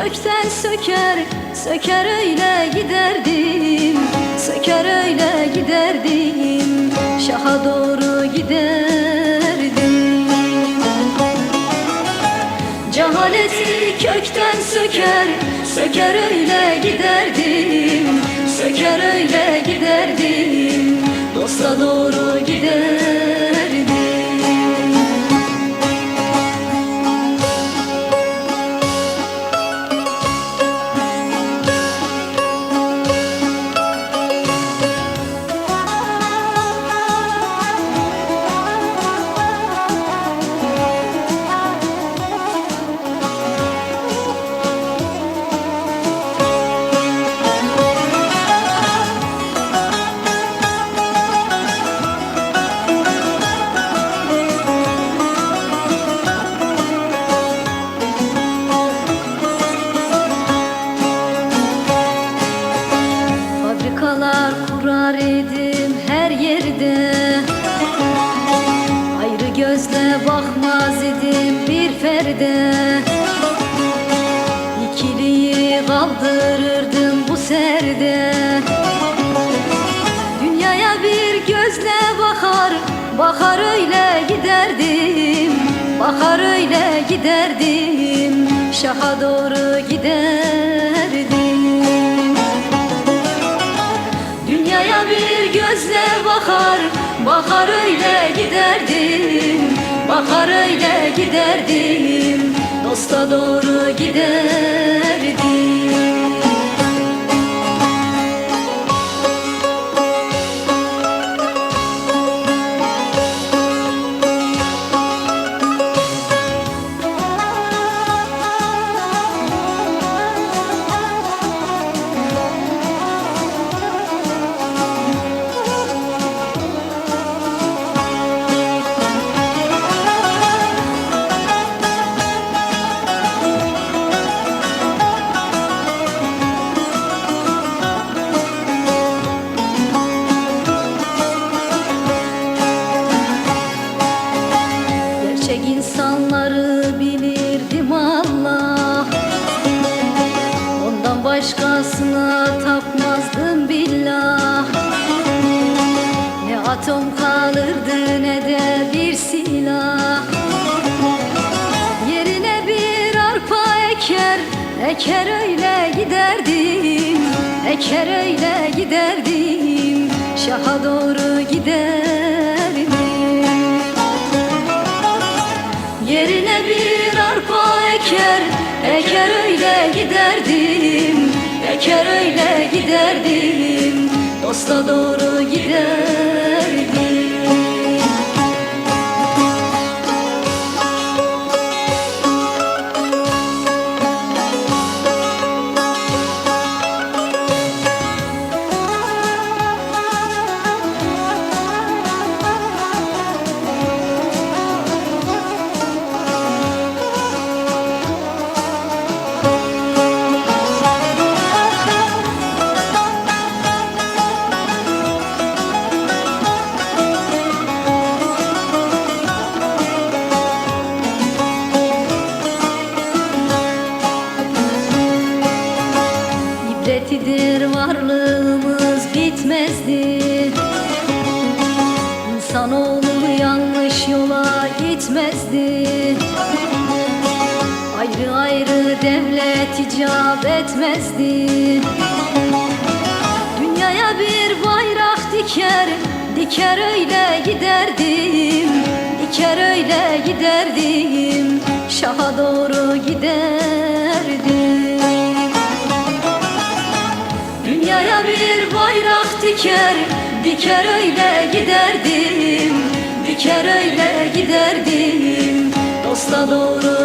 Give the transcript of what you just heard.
kökten söker, söker öyle giderdim, söker öyle giderdim, şaha doğru giderdim. Cehaleti kökten söker, söker öyle giderdim, söker öyle giderdim, dosta doğru giderdim. Fabrikalar kurar idim her yerde, ayrı gözle bakmaz idim bir ferde. İkiliyi kaldırırdım bu serde, dünyaya bir gözle bakar, bakar öyle giderdim, bakar öyle giderdim, şaha doğru giderdim. Dünyaya bir gözle bakar, bakar öyle giderdim, bakar öyle giderdim, dosta doğru giderdim. Gerçek insanları bilirdim Allah, ondan başkasına tapmazdım billah. Ne atom kalırdı ne de bir silah, yerine bir arpa eker, eker öyle giderdim, eker öyle giderdim, şaha doğru giderdim. Yerine bir arpa eker, eker öyle giderdim, eker öyle giderdim, dosta doğru giderdim. İbretidir varlığımız bitmezdi, İnsanoğlu yanlış yola gitmezdi. Ayrı ayrı devlet icap etmezdi, dünyaya bir bayrak diker, diker öyle giderdim, diker öyle giderdim, şaha doğru giderdim. Dünyaya bir bayrak diker, diker öyle giderdim, diker öyle giderdim, dosta doğru